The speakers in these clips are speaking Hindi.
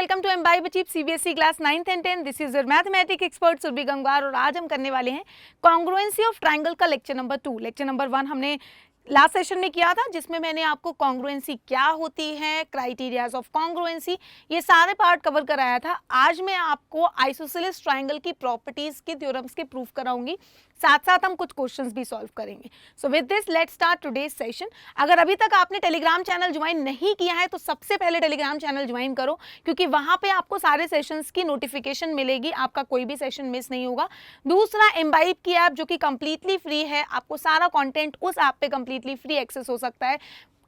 Welcome to Embibe achieve CBSE class 9th and 10th। This is your mathematics expert Surabhi Gangwar और आज हम करने वाले हैं कॉन्ग्रुएंसी ऑफ ट्रायंगल का लेक्चर नंबर 2। लेक्चर नंबर 1 हमने लास्ट सेशन में किया था जिसमें मैंने आपको कॉन्ग्रुएंसी क्या होती है, क्राइटेरियाज ऑफ कॉन्ग्रुएंसी, ये सारे पार्ट कवर कराया था। आज मैं आपको आइसोसेलेस ट्रायंगल की प्रॉपर्टीज के थ्योरम्स के प्रूफ कराऊंगी, साथ साथ हम कुछ क्वेश्चंस भी सॉल्व करेंगे। So with this let's start today's session. अगर अभी तक आपने टेलीग्राम चैनल ज्वाइन नहीं किया है तो सबसे पहले टेलीग्राम चैनल ज्वाइन करो, क्योंकि वहां पे आपको सारे सेशंस की नोटिफिकेशन मिलेगी, आपका कोई भी सेशन मिस नहीं होगा। दूसरा, एम्बाइब की ऐप जो कि कंप्लीटली फ्री है, आपको सारा कंटेंट उस ऐप पे कंप्लीटली फ्री एक्सेस हो सकता है।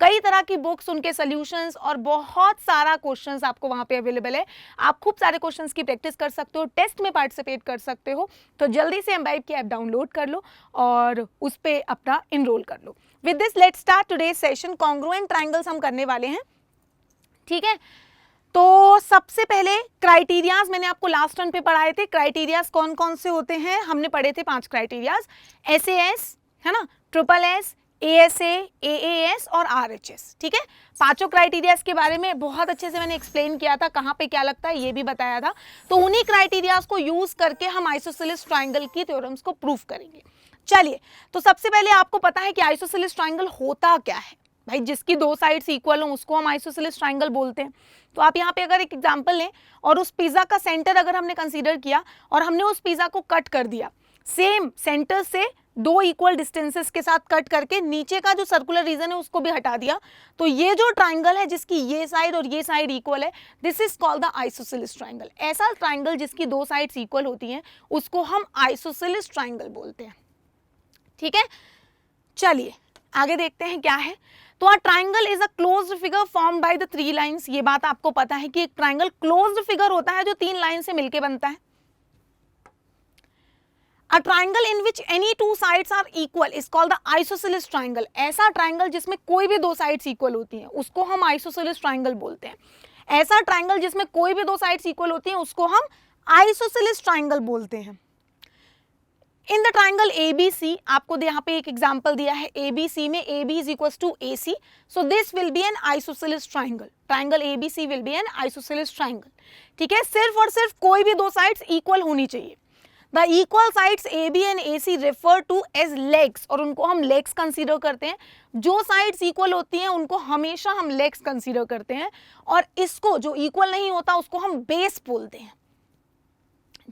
कई तरह की बुक्स, उनके सॉल्यूशंस और बहुत सारा क्वेश्चंस आपको वहां पे अवेलेबल है। आप खूब सारे क्वेश्चंस की प्रैक्टिस कर सकते हो, टेस्ट में पार्टिसिपेट कर सकते हो। तो जल्दी से एम्बाइब की ऐप डाउनलोड कर लो और उस पे अपना इनरोल कर लो। With this let's start today's session. Congruent triangles हम करने वाले हैं, ठीक है। तो सबसे पहले क्राइटेरियाज मैंने आपको लास्ट टर्न पे पढ़ाए थे। क्राइटेरियाज कौन कौन से होते हैं हमने पढ़े थे, 5 क्राइटेरियाज, SAS है ना, SSS, ASA, AAS और RHS, ठीक है। पांचों क्राइटेरियाज के बारे में बहुत अच्छे से मैंने एक्सप्लेन किया था, कहाँ पे क्या लगता है ये भी बताया था। तो उन्हीं क्राइटेरियाज को यूज करके हम आइसोसेलेस ट्रायंगल की थ्योरम्स को प्रूफ करेंगे। चलिए, तो सबसे पहले आपको पता है कि आइसोसेलेस ट्रायंगल होता क्या है। भाई, जिसकी 2 साइड्स इक्वल हो उसको हम आइसोसेलेस ट्रायंगल बोलते हैं। तो आप यहाँ पे अगर एक एग्जांपल लें और उस पिज्जा का सेंटर अगर हमने कंसीडर किया और हमने उस पिज्जा को कट कर दिया, सेम सेंटर से 2 इक्वल डिस्टेंसेस के साथ कट करके नीचे का जो सर्कुलर रीजन है उसको भी हटा दिया, तो ये जो ट्रायंगल है जिसकी ये साइड और ये साइड इक्वल है, this is called the isosceles triangle. ऐसा ट्रायंगल जिसकी 2 साइड्स इक्वल होती हैं उसको हम आइसोसेलेस ट्रायंगल बोलते हैं, ठीक है। चलिए आगे देखते हैं क्या है। तो a triangle is a closed figure formed by the 3 lines. ये बात आपको पता है कि एक ट्रायंगल क्लोज्ड फिगर होता है जो 3 लाइन से मिलके बनता है। A triangle in which any 2 sides are equal is called the isosceles triangle। ऐसा ट्रायंगल जिसमें कोई भी 2 साइड्स इक्वल होती हैं उसको हम आइसोसेलेस ट्रायंगल बोलते हैं। ऐसा ट्रायंगल जिसमें कोई भी 2 साइड्स इक्वल होती हैं उसको हम आइसोसेलेस ट्रायंगल बोलते हैं। इन द ट्रायंगल ABC, आपको यहाँ पे एक एग्जांपल दिया है, ABC में AB is equals to AC, so this will be an isosceles triangle। Triangle ABC will be an isosceles triangle, ठीक है। सिर्फ और सिर्फ कोई भी 2 साइड्स इक्वल होनी चाहिए। The equal sides AB and AC refer to as legs, और उनको हम legs कंसीडर करते हैं। जो साइड्स इक्वल होती हैं उनको हमेशा हम legs कंसीडर करते हैं, और इसको जो इक्वल नहीं होता उसको हम बेस बोलते हैं,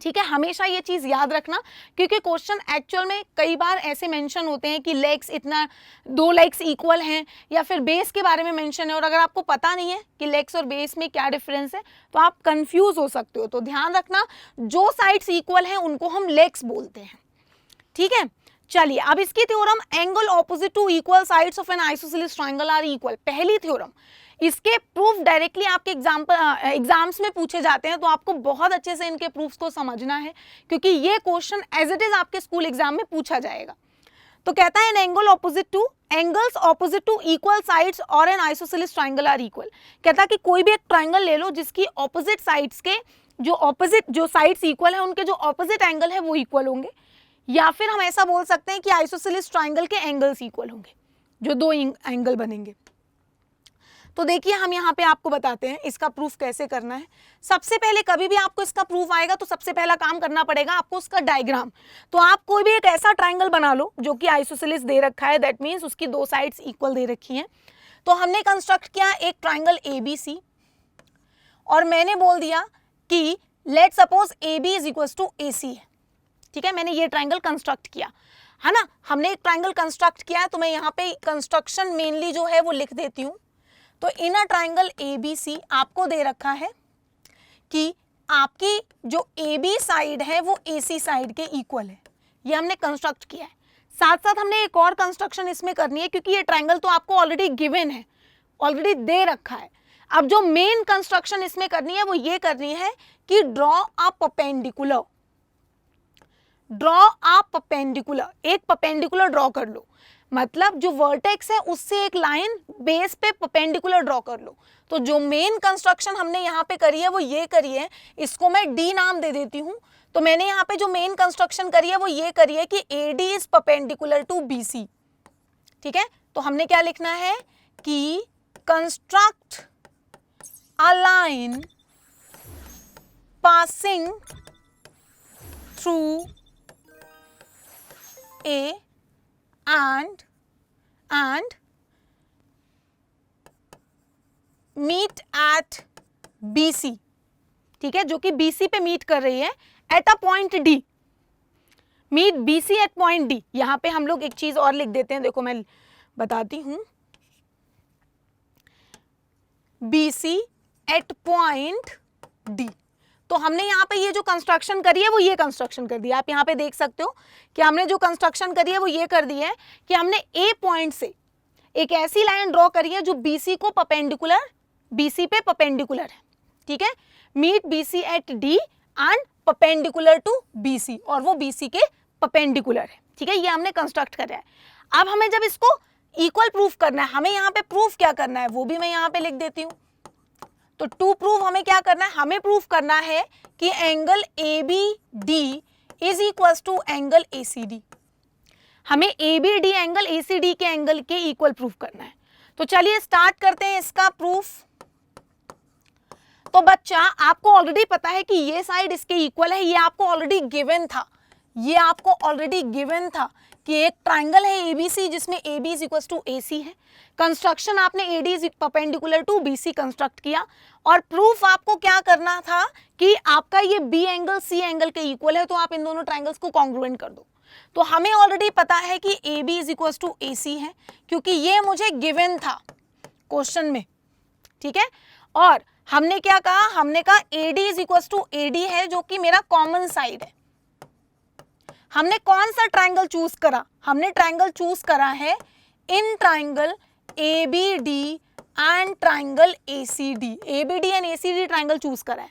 ठीक है। हमेशा ये चीज याद रखना, क्योंकि क्वेश्चन एक्चुअल में कई बार ऐसे मेंशन होते हैं कि लेग्स इतना 2 लेग्स इक्वल हैं, या फिर बेस के बारे में मेंशन है, और अगर आपको पता नहीं है कि लेग्स और बेस में क्या डिफरेंस है तो आप कंफ्यूज हो सकते हो। तो ध्यान रखना, जो साइड्स इक्वल हैं उनको हम लेग्स बोलते हैं, ठीक है। चलिए, अब इसकी theorem, angle opposite to equal sides of an isosceles triangle are equal. पहली थ्योरम, इसके प्रूफ डायरेक्टली आपके एग्जाम्स में पूछे जाते हैं, तो आपको बहुत अच्छे से इनके प्रूफ्स को समझना है, क्योंकि ये क्वेश्चन एज इट इज आपके स्कूल एग्जाम में पूछा जाएगा। तो कहता है an angle opposite to, angles opposite to equal sides और an isosceles triangle are equal. कहता है कि कोई भी एक ट्रायंगल ले लो जिसकी ऑपोजिट साइड्स के जो साइड्स इक्वल है उनके जो ऑपोजिट एंगल है वो इक्वल होंगे, या फिर हम ऐसा बोल सकते हैं कि आइसोसेलेस ट्रायंगल के एंगल्स इक्वल होंगे, जो 2 एंगल बनेंगे। तो देखिए, हम यहाँ पे आपको बताते हैं इसका प्रूफ कैसे करना है। सबसे पहले कभी भी आपको इसका प्रूफ आएगा तो सबसे पहला काम करना पड़ेगा आपको उसका डायग्राम। तो आप कोई भी एक ऐसा ट्रायंगल बना लो जो कि आइसोसेलेस दे रखा है, दैट मीन्स उसकी 2 साइड्स इक्वल दे रखी हैं। तो हमने कंस्ट्रक्ट किया एक ट्रायंगल ABC, और मैंने बोल दिया कि let suppose AB is equal to AC है, ठीक है। मैंने ये ट्रायंगल कंस्ट्रक्ट किया है ना, हमने एक ट्रायंगल कंस्ट्रक्ट किया है, तो मैं यहाँ पे कंस्ट्रक्शन मेनली जो है वो लिख देती हूँ। तो इन अ ट्रायंगल ABC आपको दे रखा है कि आपकी जो AB साइड है वो AC साइड के इक्वल है, ये हमने कंस्ट्रक्ट किया है। साथ साथ हमने एक और कंस्ट्रक्शन इसमें करनी है, क्योंकि ये ट्रायंगल तो आपको ऑलरेडी गिवन है, ऑलरेडी दे रखा है। अब जो मेन कंस्ट्रक्शन इसमें करनी है वो ये करनी है कि ड्रॉ अ परपेंडिकुलर, एक परपेंडिकुलर ड्रॉ कर लो। मतलब जो वर्टेक्स है उससे एक लाइन बेस पे परपेंडिकुलर ड्रॉ कर लो। तो जो मेन कंस्ट्रक्शन हमने यहाँ पे करी है वो ये करी है, इसको मैं D नाम दे देती हूँ। तो मैंने यहाँ पे जो मेन कंस्ट्रक्शन करी है वो ये करी है कि AD is perpendicular to BC, ठीक है। तो हमने क्या लिखना है कि construct a line passing through A and meet at BC, ठीक है, जो कि BC पे मीट कर रही है at a point D, meet BC at point D। यहां पे हम लोग एक चीज और लिख देते हैं, देखो मैं बताती हूं, BC एट पॉइंट D। तो हमने यहाँ पे ये जो कंस्ट्रक्शन करी है वो ये कंस्ट्रक्शन कर दिया। आप यहाँ पे देख सकते हो कि हमने जो कंस्ट्रक्शन करी है वो ये कर दी है कि हमने A पॉइंट से एक ऐसी लाइन ड्रॉ करी है जो BC को परपेंडिकुलर, BC पे परपेंडिकुलर है, ठीक है, meet BC at D and perpendicular to BC, और वो BC के परपेंडिकुलर है, ठीक है, ये हमने कंस्ट्रक्ट करा है। अब हमें जब इसको इक्वल प्रूफ करना है, हमें यहाँ पे प्रूफ क्या करना है वो भी मैं यहाँ पे लिख देती हूँ। तो टू प्रूव हमें क्या करना है, हमें प्रूफ करना है कि angle ABD is equal to angle ACD। हमें ABD एंगल ACD के एंगल के इक्वल प्रूफ करना है। तो चलिए स्टार्ट करते हैं इसका प्रूफ। तो बच्चा आपको ऑलरेडी पता है कि ये साइड इसके इक्वल है, ये आपको ऑलरेडी गिवन था, ये आपको ऑलरेडी गिवन था कि एक ट्राइंगल है ABC जिसमें AB is equal to AC है। कंस्ट्रक्शन आपने AD is perpendicular to BC construct किया, और प्रूफ आपको क्या करना था कि आपका ये B एंगल C एंगल के इक्वल है, तो आप इन दोनों ट्राइंगल्स को कॉन्ग्रुएंट कर दो। तो हमें ऑलरेडी पता है कि AB is equal to AC है, क्योंकि ये मुझे गिवन था क्वेश्चन में, ठीक है। और हमने क्या कहा, हमने कहा AD is equal to AD है, जो कि मेरा कॉमन साइड है। हमने कौन सा ट्राइंगल चूज करा, हमने ट्राइंगल चूज करा है in triangle ABD and triangle ACD, ABD and ACD triangle choose करा है।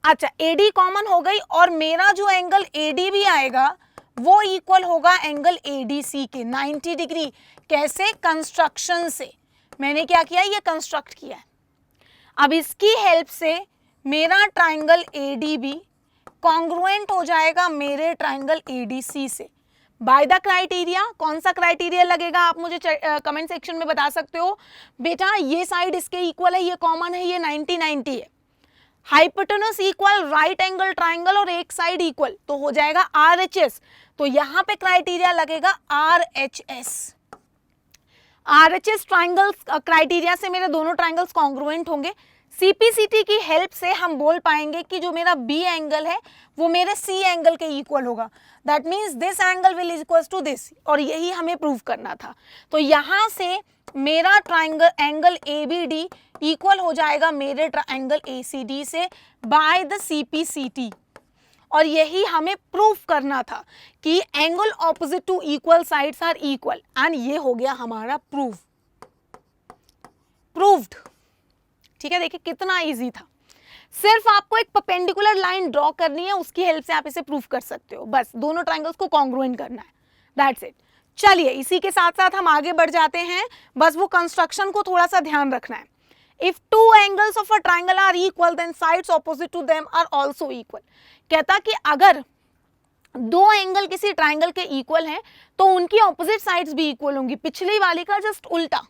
अच्छा, AD कॉमन हो गई, और मेरा जो एंगल AD भी आएगा वो इक्वल होगा एंगल ADC के 90 डिग्री। कैसे, कंस्ट्रक्शन से। मैंने क्या किया, ये कंस्ट्रक्ट किया है। अब इसकी हेल्प से मेरा ट्राइंगल ADB कॉन्ग्रुएंट हो जाएगा मेरे ट्राइंगल ADC से बाय द क्राइटेरिया। कौन सा क्राइटेरिया लगेगा आप मुझे कमेंट सेक्शन में बता सकते हो। बेटा ये साइड इसके इक्वल है, ये कॉमन है, ये 90-90 है। Hypotenuse equal right angle triangle और एक साइड इक्वल, तो हो जाएगा RHS। तो यहाँ पे क्राइटेरिया लगेगा RHS। RHS ट्राइंगल क्राइटेरिया से मेरे दोनों ट्राइंगल्स कॉन्ग्रुएंट होंगे। CPCT की हेल्प से हम बोल पाएंगे कि जो मेरा B एंगल है वो मेरे C एंगल के इक्वल होगा। That means this angle will is equal to this, और यही हमें प्रूव करना था। तो यहाँ से मेरा ट्राइंगल एंगल ABD इक्वल हो जाएगा मेरे एंगल ACD से बाय द CPCT, और यही हमें प्रूफ करना था कि angle opposite to equal sides are equal, and ये हो गया हमारा प्रूफ, प्रूव्ड। ठीक है, देखिए कितना इजी था। सिर्फ आपको एक परपेंडिकुलर लाइन ड्रॉ करनी है, उसकी हेल्प से आप इसे प्रूफ कर सकते हो। बस दोनों ट्राइंगल्स को कॉन्ग्रुएंट करना है, दैट्स इट। चलिए इसी के साथ साथ हम आगे बढ़ जाते हैं, बस वो कंस्ट्रक्शन को थोड़ा सा ध्यान रखना है। If two angles of a triangle are equal then sides opposite to them are also equal. कहता कि अगर दो एंगल किसी ट्राइंगल के इक्वल हैं तो उनकी ऑपोजिट साइड्स भी इक्वल होंगी। पिछली वाली का जस्ट उल्टा।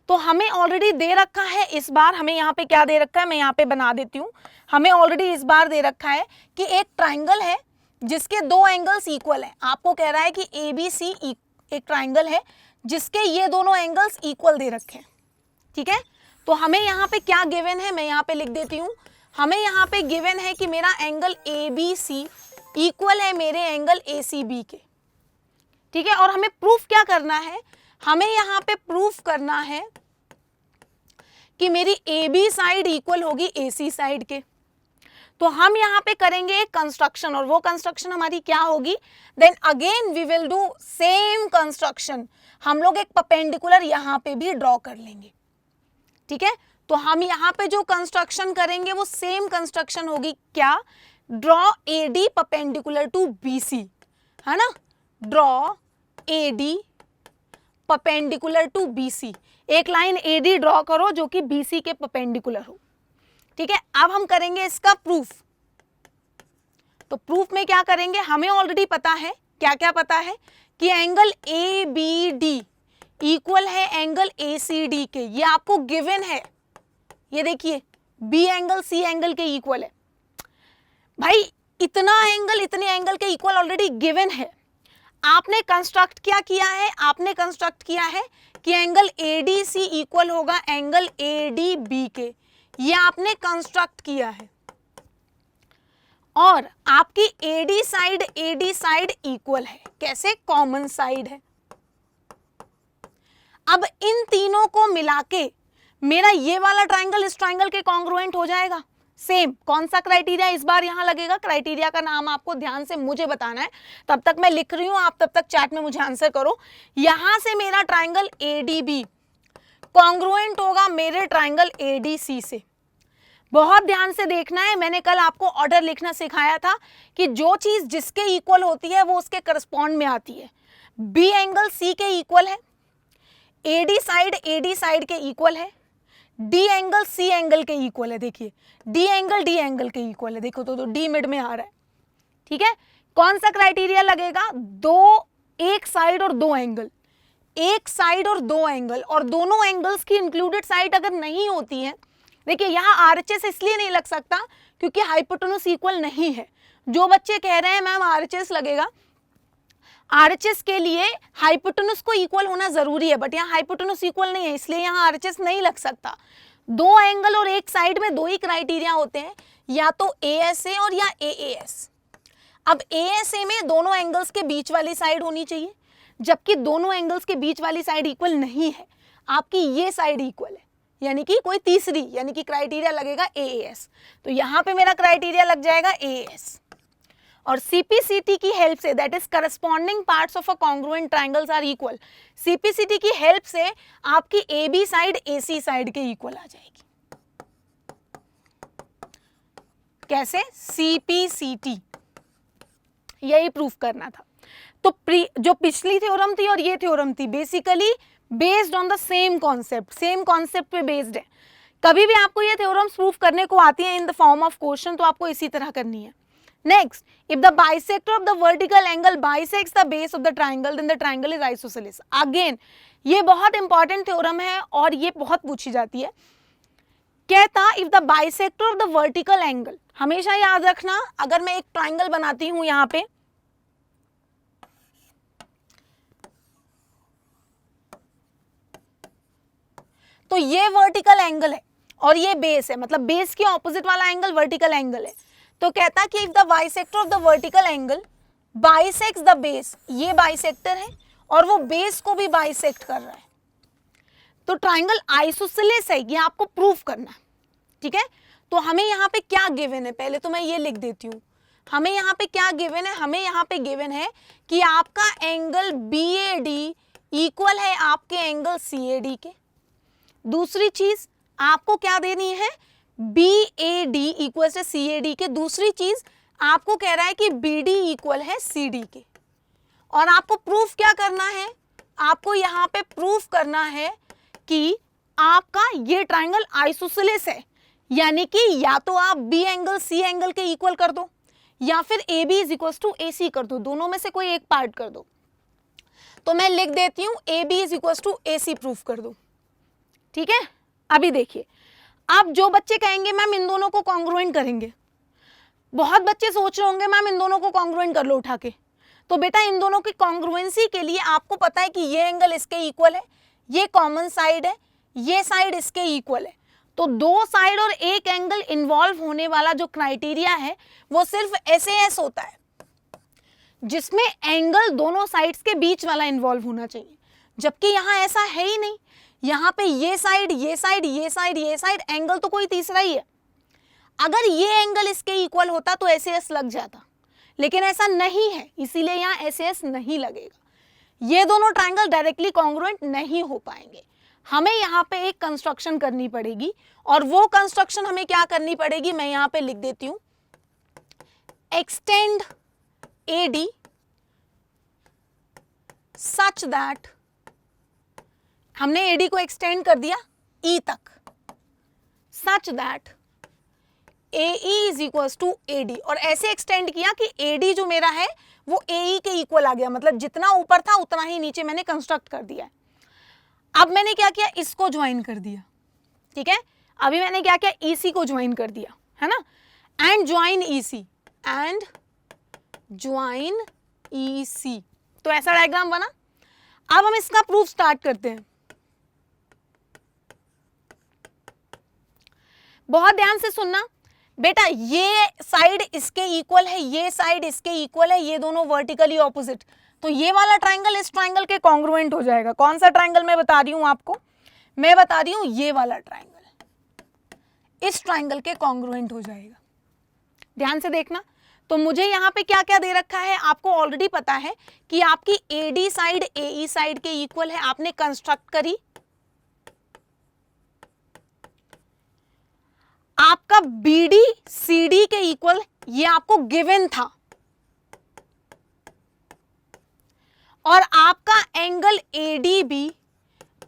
तो हमें ऑलरेडी दे रखा है, इस बार हमें यहाँ पे क्या दे रखा है, मैं यहाँ पे बना देती हूँ। हमें ऑलरेडी इस बार दे रखा है कि एक ट्राइंगल है जिसके दो एंगल्स इक्वल हैं। आपको कह रहा है कि ABC एक ट्राइंगल है जिसके ये दोनों एंगल्स इक्वल दे रखे हैं, ठीक है। तो हमें यहाँ पे क्या गिवन है, मैं यहाँ पे लिख देती हूँ। हमें यहाँ पे गिवन है कि मेरा एंगल ABC इक्वल है मेरे एंगल ACB के, ठीक है। और हमें प्रूफ क्या करना है, हमें यहाँ पे प्रूफ करना है कि मेरी AB साइड इक्वल होगी AC साइड के। तो हम यहाँ पे करेंगे एक कंस्ट्रक्शन, और वो कंस्ट्रक्शन हमारी क्या होगी, then again we will do same construction. हम लोग एक परपेंडिकुलर यहाँ पे भी ड्रॉ कर लेंगे, ठीक है। तो हम यहाँ पे जो कंस्ट्रक्शन करेंगे वो सेम कंस्ट्रक्शन होगी, क्या, draw AD perpendicular to BC, है ना। Draw AD perpendicular to BC, एक लाइन AD ड्रॉ करो जो कि BC के परपेंडिकुलर हो, ठीक है। अब हम करेंगे इसका प्रूफ। तो प्रूफ में क्या करेंगे, हमें ऑलरेडी पता है, क्या क्या पता है, कि एंगल ABD इक्वल है एंगल ACD के, ये आपको गिवन है। ये देखिए B एंगल C एंगल के इक्वल है। भाई इतना एंगल इतने एंगल के इक्वल ऑलरेडी गिवन है, आपने कंस्ट्रक्ट क्या किया है, आपने कंस्ट्रक्ट किया है कि एंगल ADC इक्वल होगा एंगल ADB के, ये आपने कंस्ट्रक्ट किया है। और आपकी AD साइड इक्वल है, कैसे, कॉमन साइड है। अब इन तीनों को मिला के मेरा ये वाला ट्राइंगल इस ट्राइंगल के कॉन्ग्रुएंट हो जाएगा। सेम कौन सा क्राइटेरिया इस बार यहां लगेगा, क्राइटेरिया का नाम आपको ध्यान से मुझे बताना है, तब तक मैं लिख रही हूं, आप तब तक चैट में मुझे आंसर करो। यहां से मेरा ट्राइंगल ADB कॉन्ग्रुएंट होगा मेरे ट्राइंगल ADC से। बहुत ध्यान से देखना है, मैंने कल आपको ऑर्डर लिखना सिखाया था कि जो चीज जिसके इक्वल होती है वो उसके करस्पॉन्ड में आती है। B एंगल C के इक्वल है, AD साइड के इक्वल है, D एंगल C एंगल के इक्वल है। देखिए D एंगल के इक्वल है, देखो तो D मिड में आ रहा है, ठीक है। कौन सा क्राइटेरिया लगेगा, एक साइड और दो एंगल, एक साइड और दो एंगल, और दोनों एंगल्स की इंक्लूडेड साइड अगर नहीं होती है, देखिए यहाँ RHS इसलिए नहीं लग सकता क्योंकि हाइपोटेन्यूज इक्वल नहीं है। जो बच्चे कह रहे हैं मैम RHS लगेगा, RHS के लिए हाइपोटेन्यूज को इक्वल होना जरूरी है, बट यहाँ हाइपोटेन्यूज इक्वल नहीं है इसलिए यहाँ RHS नहीं लग सकता। दो एंगल और एक साइड में दो ही क्राइटेरिया होते हैं, या तो ASA और या AAS। अब ASA में दोनों एंगल्स के बीच वाली साइड होनी चाहिए, जबकि दोनों एंगल्स के बीच वाली साइड इक्वल नहीं है, आपकी ये साइड इक्वल है, यानी कि कोई तीसरी, यानी कि क्राइटेरिया लगेगा AAS। तो यहाँ पे मेरा क्राइटेरिया लग जाएगा AAS। और CPCT की हेल्प से, that is corresponding parts of a congruent triangles are equal, CPCT की हेल्प से आपकी AB साइड AC साइड के इक्वल आ जाएगी। कैसे, CPCT, यही प्रूफ करना था। तो जो पिछली थ्योरम थी और ये थ्योरम थी basically based on the same concept पे बेस्ड है। कभी भी आपको ये थ्योरम्स प्रूफ करने को आती है in the form of question, तो आपको इसी तरह करनी है। Next, if the bisector of the vertical angle bisects the base of the triangle then the triangle is isosceles. Again ये बहुत इंपॉर्टेंट थ्योरम है और ये बहुत पूछी जाती है। कहता if the bisector of the vertical angle, हमेशा याद रखना, अगर मैं एक ट्राइंगल बनाती हूं यहां पे, तो ये वर्टिकल एंगल है और ये बेस है, मतलब बेस के ऑपोजिट वाला एंगल वर्टिकल एंगल है। तो कहता कि if the bisector of the vertical angle bisects the base, ये बाइसेक्टर है और वो बेस को भी बाइसेक्ट कर रहा है, तो ट्राइंगल आइसोसेलेस है, ये आपको प्रूफ करना है, ठीक है। तो हमें यहाँ पे क्या गिवन है, पहले तो मैं ये लिख देती हूँ, हमें यहाँ पे क्या गिवन है, हमें यहाँ पे गिवन है कि आपका एंगल BAD इक्वल है आपके एंगल CAD के। दूसरी चीज आपको क्या देनी है, BAD इक्वल से CAD के। दूसरी चीज आपको कह रहा है कि BD इक्वल है CD के। और आपको प्रूफ क्या करना है, आपको यहाँ पे प्रूफ करना है कि आपका ये ट्राइंगल आइसोसेलेस है, यानी कि या तो आप B एंगल C एंगल के इक्वल कर दो या फिर AB is equal to AC कर दो, दोनों में से कोई एक पार्ट कर दो। तो मैं लिख देती हूँ AB is equal to AC proof कर दो, ठीक है। अभी देखिए, अब जो बच्चे कहेंगे मैम इन दोनों को कॉन्ग्रुएंट करेंगे, बहुत बच्चे सोच रहे होंगे मैम इन दोनों को कॉन्ग्रुएंट कर लो उठा के, तो बेटा इन दोनों की कॉन्ग्रुएंसी के लिए आपको पता है कि ये एंगल इसके इक्वल है, ये कॉमन साइड है, ये साइड इसके इक्वल है, तो दो साइड और एक एंगल इन्वॉल्व होने वाला जो क्राइटेरिया है वो सिर्फ SAS होता है, जिसमें एंगल दोनों साइड्स के बीच वाला इन्वॉल्व होना चाहिए, जबकि यहाँ ऐसा है ही नहीं। यहाँ पे ये साइड ये साइड ये साइड ये साइड, एंगल तो कोई तीसरा ही है। अगर ये एंगल इसके इक्वल होता तो SAS लग जाता, लेकिन ऐसा नहीं है, इसीलिए यहाँ SAS नहीं लगेगा। ये दोनों ट्राइंगल डायरेक्टली कॉन्ग्रुएंट नहीं हो पाएंगे। हमें यहाँ पे एक कंस्ट्रक्शन करनी पड़ेगी, और वो कंस्ट्रक्शन हमें क्या करनी पड़ेगी, मैं यहाँ पे लिख देती हूँ, एक्सटेंड AD सच दैट, हमने AD को एक्सटेंड कर दिया E तक, such that AE is equal to AD, और ऐसे एक्सटेंड किया कि AD जो मेरा है वो AE के इक्वल आ गया, मतलब जितना ऊपर था उतना ही नीचे मैंने कंस्ट्रक्ट कर दिया है। अब मैंने क्या किया, इसको ज्वाइन कर दिया, ठीक है। अभी मैंने क्या किया, EC को ज्वाइन कर दिया, है ना, and join EC, and join EC। तो ऐसा डायग्राम बना। अब हम इसका प्रूफ स्टार्ट करते हैं। बहुत ध्यान से सुनना बेटा, ये साइड इसके इक्वल है, ये साइड इसके इक्वल है, ये दोनों वर्टिकली ऑपोजिट, तो ये वाला ट्राइंगल इस ट्राइंगल के कॉन्ग्रुएंट हो जाएगा। कौन सा ट्राइंगल मैं बता रही हूं आपको? मैं बता रही हूं ये वाला ट्राइंगल इस ट्राइंगल के कॉन्ग्रुएंट हो जाएगा। ध्यान से देखना। तो मुझे यहाँ पे क्या क्या दे रखा है आपको ऑलरेडी पता है कि आपकी AD साइड AE साइड के इक्वल है, आपने कंस्ट्रक्ट करी। आपका BD CD के इक्वल, ये आपको गिवन था, और आपका एंगल ADB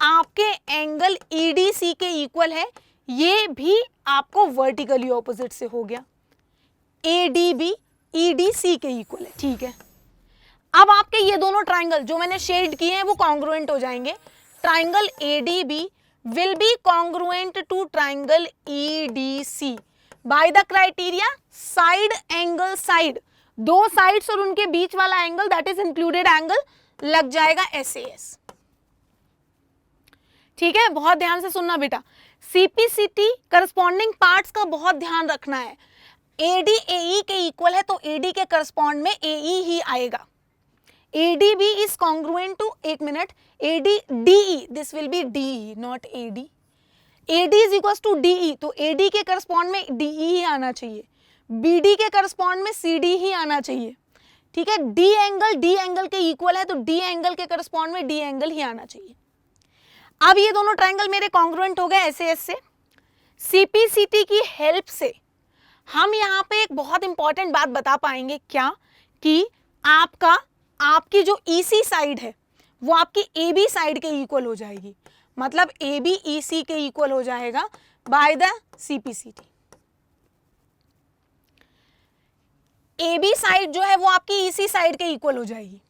आपके एंगल EDC के इक्वल है, ये भी आपको वर्टिकली ऑपोजिट से हो गया। ADB EDC के इक्वल है, ठीक है। अब आपके ये दोनों ट्राइंगल जो मैंने शेड किए हैं वो कॉन्ग्रुएंट हो जाएंगे। Triangle ADB will be congruent to triangle EDC by the criteria side angle side, दो साइड्स और उनके बीच वाला angle that is included angle लग जाएगा SAS। ठीक है, बहुत ध्यान से सुनना बेटा। CPCT करस्पॉन्डिंग पार्ट्स का बहुत ध्यान रखना है। AD AE के इक्वल है तो AD के करस्पॉन्ड में AE ही आएगा। ADB is congruent to, एक minute, AD DE, this will be DE not AD। AD is equals to DE, तो AD के करस्पॉन्ड में DE ही आना चाहिए, BD के करस्पॉन्ड में CD ही आना चाहिए। ठीक है, D एंगल के इक्वल है तो D एंगल के करस्पॉन्ड में D एंगल ही आना चाहिए। अब ये दोनों ट्राइंगल मेरे कॉन्ग्रुएंट हो गए SAS से। CPCT की हेल्प से हम यहाँ पे एक बहुत इंपॉर्टेंट बात बता पाएंगे, क्या कि आपकी जो EC साइड है वो आपकी AB साइड के इक्वल हो जाएगी, मतलब AB EC के इक्वल हो जाएगा bye the CPCT। AB side जो है वो आपकी EC साइड के इक्वल हो जाएगी।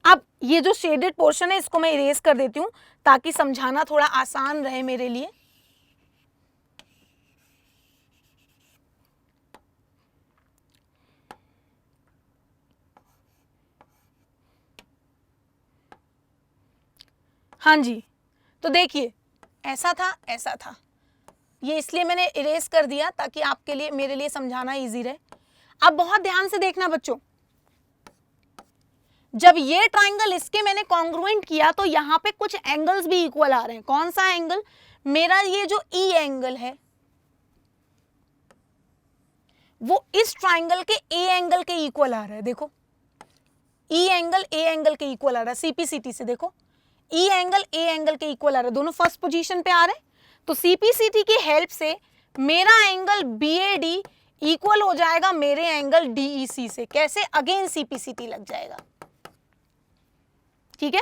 अब ये जो शेडेड पोर्शन है इसको मैं इरेज कर देती हूं ताकि समझाना थोड़ा आसान रहे मेरे लिए। हाँ जी, तो देखिए ऐसा था, ये इसलिए मैंने इरेज कर दिया ताकि आपके लिए, मेरे लिए समझाना इजी रहे। अब बहुत ध्यान से देखना बच्चों, जब ये ट्राइंगल इसके मैंने कॉन्ग्रुएंट किया तो यहाँ पे कुछ एंगल्स भी इक्वल आ रहे हैं। कौन सा एंगल? मेरा ये जो E एंगल है वो इस ट्राइंगल के A एंगल के इक्वल आ रहा है। देखो E एंगल A एंगल के इक्वल आ रहा है। CPCT से देखो E एंगल A एंगल के इक्वल आ रहा है, दोनों फर्स्ट पोजीशन पे आ रहे हैं। तो CPCT की हेल्प से मेरा एंगल BAD इक्वल हो जाएगा मेरे एंगल DEC से। कैसे? अगेन CPCT लग जाएगा। ठीक है,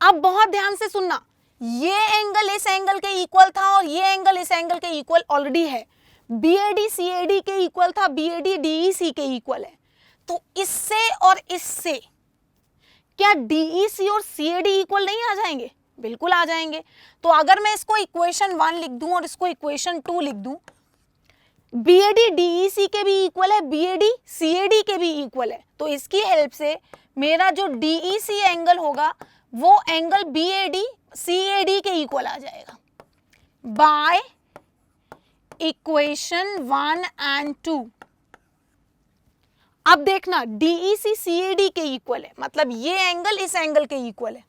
अब बहुत ध्यान से सुनना, ये एंगल इस एंगल के इक्वल था और ये एंगल इस एंगल के इक्वल ऑलरेडी है। BAD CAD के इक्वल था, BAD DEC के इक्वल है। तो इससे और इससे क्या DEC और CAD इक्वल नहीं आ जाएंगे? बिल्कुल आ जाएंगे। तो अगर मैं इसको इक्वेशन 1 लिख दूं और इसको इक्वेशन 2 लिख दूं, BAD DEC के भी इक्वल है, BAD CAD के भी इक्वल है, तो इसकी हेल्प से मेरा जो DEC एंगल होगा वो एंगल BAD CAD के इक्वल आ जाएगा बाय इक्वेशन 1 एंड 2। अब देखना DEC CAD के इक्वल है, मतलब ये एंगल इस एंगल के इक्वल है।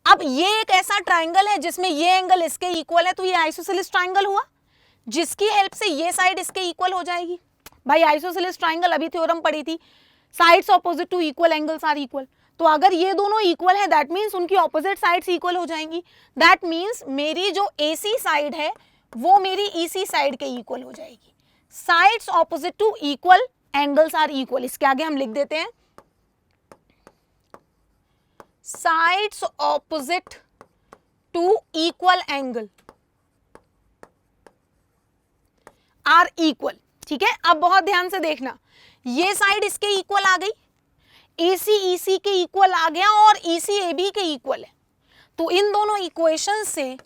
अब ये एक ऐसा ट्राइंगल है जिसमें ये एंगल इसके इक्वल है, तो ये आइसोसेलेस ट्राइंगल हुआ जिसकी हेल्प से ये साइड इसके इक्वल हो जाएगी। भाई आइसोसेलेस ट्राइंगल अभी थ्योरम पढ़ी थी, sides opposite to equal angles are equal. तो अगर ये दोनों इक्वल है दैट मीन्स उनकी ऑपोजिट साइड्स इक्वल हो जाएंगी। दैट मीन्स मेरी जो AC साइड है वो मेरी EC साइड के इक्वल हो जाएगी। Sides opposite to equal angles are equal, इसके आगे हम लिख देते हैं sides opposite to equal angle are equal. ठीक है, अब बहुत ध्यान से देखना, ये साइड इसके इक्वल आ गई, AC EC के इक्वल आ गया और EC AB के इक्वल है। तो इन दोनों इक्वेशन से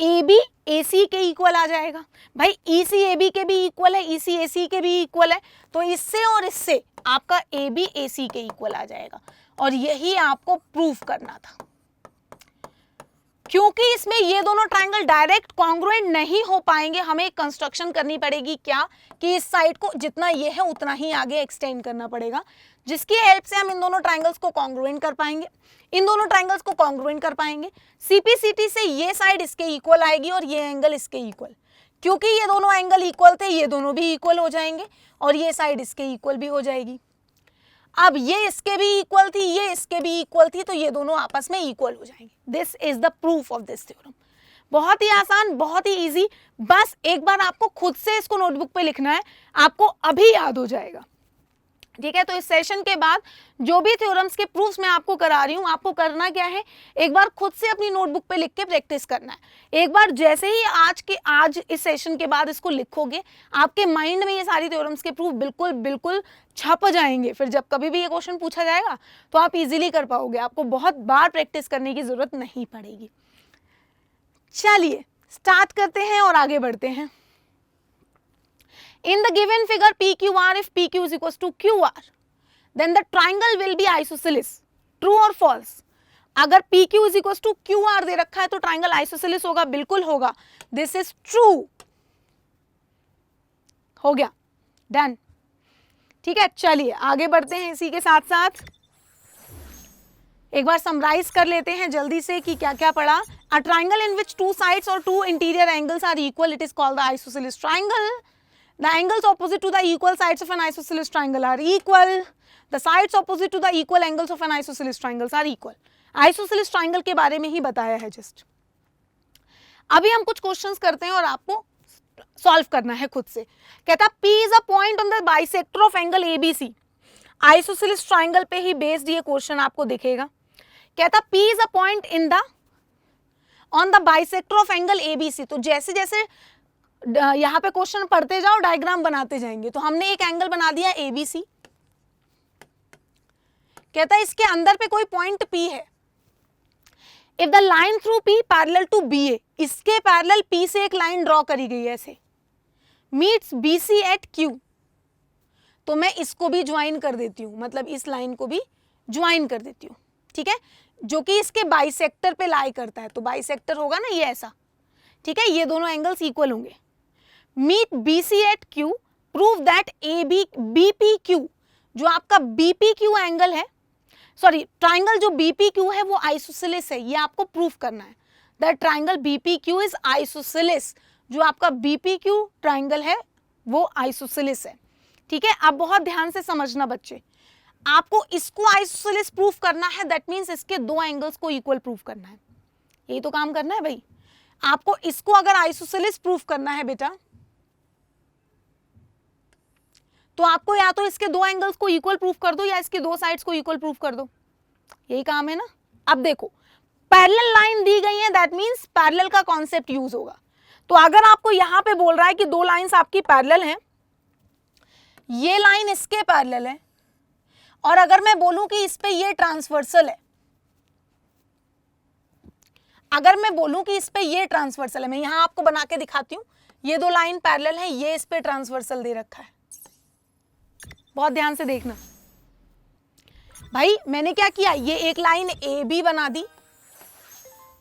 ए बी ए सी के इक्वल आ जाएगा। भाई ई सी ए बी के भी इक्वल है, ई सी ए सी के भी इक्वल है, तो इससे और इससे आपका ए बी ए सी के इक्वल आ जाएगा। और यही आपको प्रूफ करना था, क्योंकि इसमें ये दोनों ट्रायंगल डायरेक्ट कॉन्ग्रुएंट नहीं हो पाएंगे, हमें एक कंस्ट्रक्शन करनी पड़ेगी। क्या कि इस साइड को जितना ये है उतना ही आगे एक्सटेंड करना पड़ेगा, जिसकी हेल्प से हम इन दोनों ट्रायंगल्स को कॉन्ग्रुएंट कर पाएंगे, इन दोनों ट्रायंगल्स को कॉन्ग्रुएंट कर पाएंगे। सीपीसीटी से ये साइड इसके इक्वल आएगी और ये एंगल इसके इक्वल, क्योंकि ये दोनों एंगल इक्वल थे, ये दोनों भी इक्वल हो जाएंगे और ये साइड इसके इक्वल भी हो जाएगी। अब ये इसके भी इक्वल थी, ये इसके भी इक्वल थी, तो ये दोनों आपस में इक्वल हो जाएंगे। This is the proof of this theorem. बहुत ही आसान, बहुत ही इजी, बस एक बार आपको खुद से इसको नोटबुक पे लिखना है, आपको अभी याद हो जाएगा। ठीक है, तो इस सेशन के बाद जो भी थ्योरम्स के प्रूफ्स मैं आपको करा रही हूँ, आपको करना क्या है, एक बार खुद से अपनी नोटबुक पे लिख के प्रैक्टिस करना है। एक बार जैसे ही आज इस सेशन के बाद इसको लिखोगे, आपके माइंड में ये सारी थ्योरम्स के प्रूफ बिल्कुल बिल्कुल छप जाएंगे। फिर जब कभी भी ये क्वेश्चन पूछा जाएगा तो आप इजीली कर पाओगे, आपको बहुत बार प्रैक्टिस करने की जरूरत नहीं पड़ेगी। चलिए स्टार्ट करते हैं और आगे बढ़ते हैं। In the given figure PQR, if PQ is equals to QR, then the triangle will be isosceles. True or false? अगर PQ is equals to QR दे रखा है तो ट्राइंगल आइसोसेलिस होगा, बिल्कुल होगा। This is true. हो गया, डन। ठीक है, चलिए आगे बढ़ते हैं। इसी के साथ साथ एक बार समराइज कर लेते हैं जल्दी से कि क्या क्या पढ़ा। A triangle in which two sides or two interior angles are equal, it is called the isosceles triangle. The angles opposite to the equal sides of an isosceles triangle are equal. The sides opposite to the equal angles of an isosceles triangles are equal. Isosceles triangle के बारे में ही बताया है जस्ट। अभी हम कुछ क्वेश्चंस करते हैं और आपको सॉल्व करना है खुद से। कहता P is a point on the bisector of angle ABC. Isosceles triangle पे ही बेस्ड ये क्वेश्चन आपको दिखेगा। कहता P is a point in the on the bisector of angle ABC. तो जैसे जैसे यहाँ पे क्वेश्चन पढ़ते जाओ, डायग्राम बनाते जाएंगे। तो हमने एक एंगल बना दिया ABC। कहता है इसके अंदर पे कोई पॉइंट P है। If the line through P parallel to BA, इसके पैरेलल P से एक लाइन ड्रॉ करी गई है ऐसे, मीट्स BC एट Q, तो मैं इसको भी ज्वाइन कर देती हूँ, मतलब इस लाइन को भी ज्वाइन कर देती हूँ। ठीक है, जो कि इसके बाइसेक्टर पे लाई करता है, तो बाइसेक्टर होगा ना ये ऐसा। ठीक है, ये दोनों एंगल्स इक्वल होंगे। Meet BC at Q, prove that BPQ, जो आपका BPQ एंगल है, सॉरी ट्राइंगल जो BPQ है वो आइसोसेलेस है, ये आपको प्रूफ करना है। That triangle BPQ is isosceles, जो आपका BPQ ट्राइंगल है वो आइसोसेलेस है। ठीक है, अब बहुत ध्यान से समझना बच्चे, आपको इसको आइसोसेलेस प्रूफ करना है, दैट मीन्स इसके दो एंगल्स को इक्वल प्रूफ करना है। यही तो काम करना है भाई, आपको इसको अगर आइसोसेलेस प्रूफ करना है बेटा, तो आपको या तो इसके दो एंगल्स को इक्वल प्रूफ कर दो या इसके दो साइड्स को इक्वल प्रूफ कर दो, यही काम है ना। अब देखो पैरेलल लाइन दी गई है, दैट मींस पैरेलल का कॉन्सेप्ट यूज होगा। तो अगर आपको यहां पे बोल रहा है कि दो लाइंस आपकी पैरेलल हैं, ये लाइन इसके पैरेलल है, और अगर मैं बोलूं कि इस पे ये ट्रांसवर्सल है, अगर मैं बोलूं कि इस पे ये ट्रांसवर्सल है, मैं यहां आपको बना के दिखाती हूं, ये दो लाइन पैरेलल है, ये इस पे ट्रांसवर्सल दे रखा है। बहुत ध्यान से देखना भाई, मैंने क्या किया, ये एक लाइन AB बना दी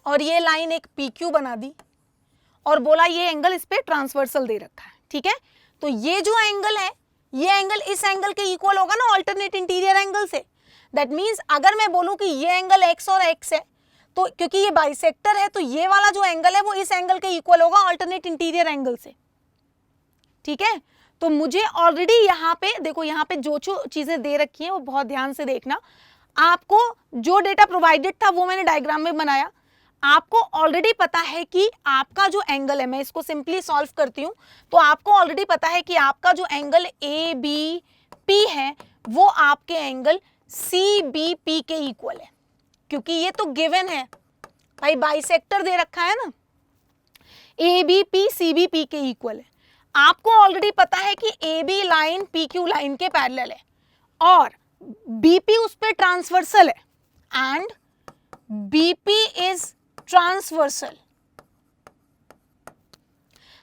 और ये लाइन एक PQ बना दी और बोला ये एंगल इस पे ट्रांसवर्सल दे रखा है। ठीक है, तो ये जो एंगल है, ये एंगल इस एंगल के इक्वल होगा ना ऑल्टरनेट इंटीरियर एंगल से। दैट मींस अगर मैं बोलूं कि ये एंगल X और X है, तो क्योंकि ये बाइसेक्टर है, तो ये वाला जो एंगल है वो इस एंगल के इक्वल होगा ऑल्टरनेट इंटीरियर एंगल से। ठीक है, तो मुझे ऑलरेडी यहाँ पे देखो, यहाँ पे जो जो चीजें दे रखी हैं वो बहुत ध्यान से देखना। आपको जो डेटा प्रोवाइडेड था वो मैंने डायग्राम में बनाया। आपको ऑलरेडी पता है कि आपका जो एंगल है, मैं इसको सिंपली सॉल्व करती हूँ, तो आपको ऑलरेडी पता है कि आपका जो एंगल ABP है वो आपके एंगल CBP के इक्वल है, क्योंकि ये तो गिवन है भाई, बाइसेक्टर दे रखा है ना, ABP CBP के इक्वल है। आपको ऑलरेडी पता है कि AB लाइन PQ लाइन के पैरेलल है और BP उस पे ट्रांसवर्सल है एंड BP इज ट्रांसवर्सल।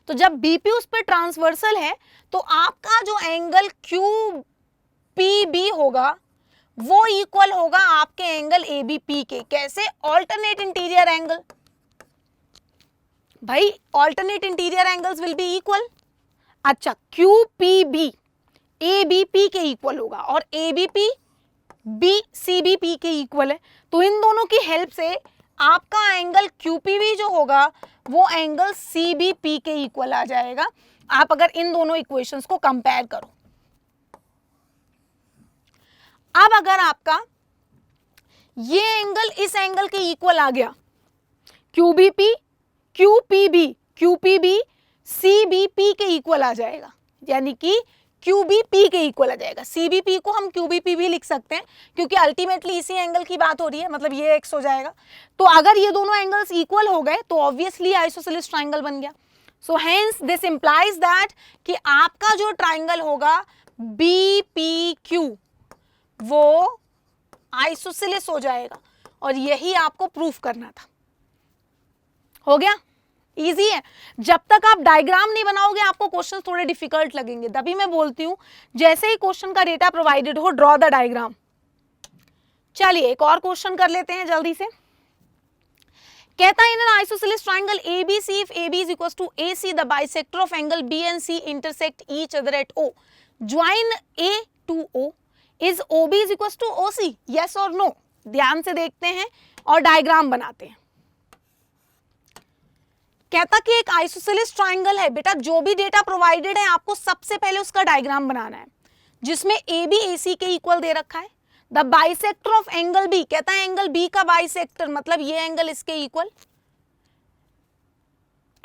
तो जब बीपी उस पर ट्रांसवर्सल है तो आपका जो एंगल QPB होगा वो इक्वल होगा आपके एंगल ABP के। कैसे? Alternate interior angle. भाई alternate interior angles will be equal. अच्छा, QPB ABP के इक्वल होगा और ABP CBP के इक्वल है, तो इन दोनों की हेल्प से आपका एंगल QPB जो होगा वो एंगल CBP के इक्वल आ जाएगा, आप अगर इन दोनों इक्वेशंस को कंपेयर करो। अब अगर आपका ये एंगल इस एंगल के इक्वल आ गया, QPB CBP के इक्वल आ जाएगा, यानी कि QBP के इक्वल आ जाएगा। CBP को हम QBP भी लिख सकते हैं क्योंकि अल्टीमेटली इसी एंगल की बात हो रही है, मतलब ये x हो जाएगा। तो अगर ये दोनों एंगल्स इक्वल हो गए तो ऑब्वियसली आइसोसेलेस ट्राइंगल बन गया। So hence this implies that कि आपका जो ट्राइंगल होगा BPQ वो आइसोसेलेस हो जाएगा, और यही आपको प्रूफ करना था। हो गया? इजी है। जब तक आप डायग्राम नहीं बनाओगे आपको क्वेश्चन थोड़े डिफिकल्ट लगेंगे, तभी मैं बोलती हूं जैसे ही क्वेश्चन का डेटा प्रोवाइडेड हो ड्रॉ द डायग्राम। चलिए एक और क्वेश्चन कर लेते हैं जल्दी से। कहता है in an isosceles triangle ABC if AB is equals to AC the bisector of angle B and C intersect each other at O. Join A to O. Is OB is equals to OC? Yes or no? ध्यान से देखते हैं और डायग्राम बनाते हैं। कहता कि एक आइसोसेलेस ट्रायंगल है, बेटा जो भी डेटा प्रोवाइडेड है आपको सबसे पहले उसका डायग्राम बनाना है, जिसमें AB AC के इक्वल दे रखा है। The bisector of angle B, कहता है एंगल B का बाइसेक्टर मतलब ये एंगल इसके इक्वल,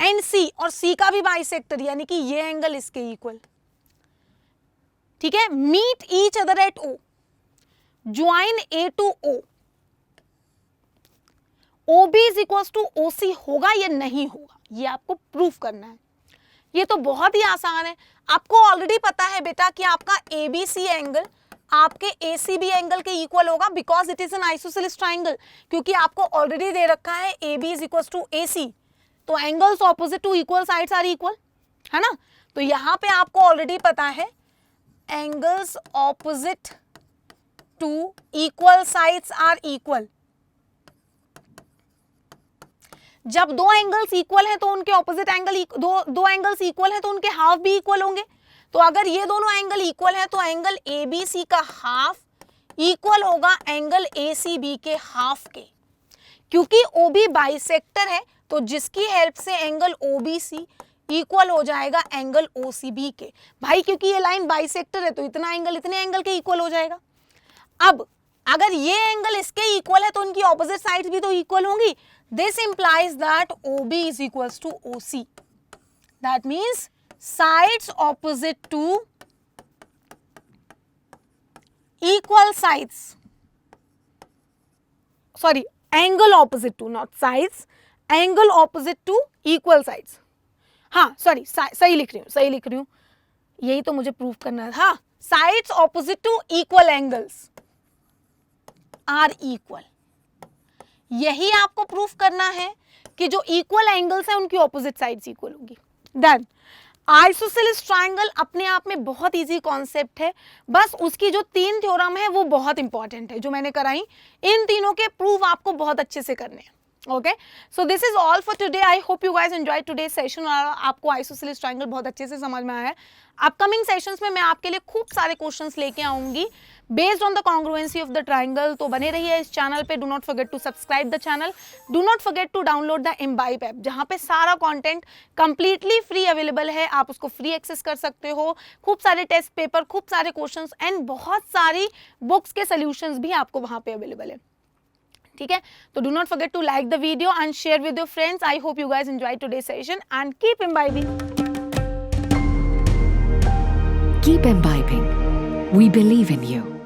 एंड C और C का भी बाइसेक्टर यानी कि ये एंगल इसके इक्वल। ठीक है, meet each other at O, join A to O, OB is equal to OC होगा या नहीं होगा, ये आपको प्रूफ करना है। ये तो बहुत ही आसान है, आपको ऑलरेडी पता है बेटा कि आपका ABC एंगल आपके ACB एंगल के इक्वल होगा because it is an isosceles triangle, क्योंकि आपको ऑलरेडी दे रखा है AB is equal to AC, तो angles opposite to equal sides are equal, है ना। तो यहाँ पे आपको ऑलरेडी पता है angles opposite to equal sides are equal. जब दो एंगल्स इक्वल हैं तो उनके ऑपोजिट एंगल दो एंगल्स इक्वल हैं तो उनके हाफ भी इक्वल होंगे। तो अगर ये दोनों एंगल इक्वल है तो एंगल ABC का हाफ इक्वल होगा एंगल ACB के हाफ के, क्योंकि OB बाइसेक्टर है तो जिसकी हेल्प से एंगल OBC इक्वल हो जाएगा एंगल OCB के। भाई क्योंकि ये लाइन बाइसेक्टर है तो इतना एंगल इतने एंगल के इक्वल हो जाएगा। अब अगर ये एंगल इसके इक्वल है तो उनकी ऑपोजिट साइड्स भी तो इक्वल होंगी। This implies that OB is equals to OC. That means sides opposite to equal sides. Sorry, angle opposite to, not sides. Angle opposite to equal sides. हाँ, sorry, सही लिख रही हूँ, यही तो मुझे प्रूफ करना था। Sides opposite to equal angles are equal. यही आपको प्रूफ करना है कि जो इक्वल एंगल्स हैं उनकी ऑपोजिट साइड्स इक्वल होंगी। देन आइसोसेलेस ट्रायंगल अपने आप में बहुत इजी कॉन्सेप्ट है, बस उसकी जो 3 थ्योरम है वो बहुत इंपॉर्टेंट है जो मैंने कराई, इन तीनों के प्रूफ आपको बहुत अच्छे से करने हैं। Okay, so this is all for today. I hope you guys enjoy today session और आपको आइसोसेलेस ट्रायंगल बहुत अच्छे से समझ में आया है। अपकमिंग सेशंस में मैं आपके लिए खूब सारे क्वेश्चंस लेके आऊंगी based on the congruency of the triangle. तो बने रहिए इस चैनल पे। Do not forget to subscribe the channel, do not forget to download the Embibe app, जहाँ पे सारा कंटेंट कंप्लीटली फ्री अवेलेबल है, आप उसको फ्री एक्सेस कर सकते हो। खूब सारे टेस्ट पेपर, खूब सारे क्वेश्चंस एंड बहुत सारी बुक्स के सोल्यूशंस भी आपको वहाँ पे अवेलेबल है। ठीक है, तो do not forget to like the video and share with your friends. I hope you guys enjoy today session and keep imbibing. Keep imbibing. We believe in you.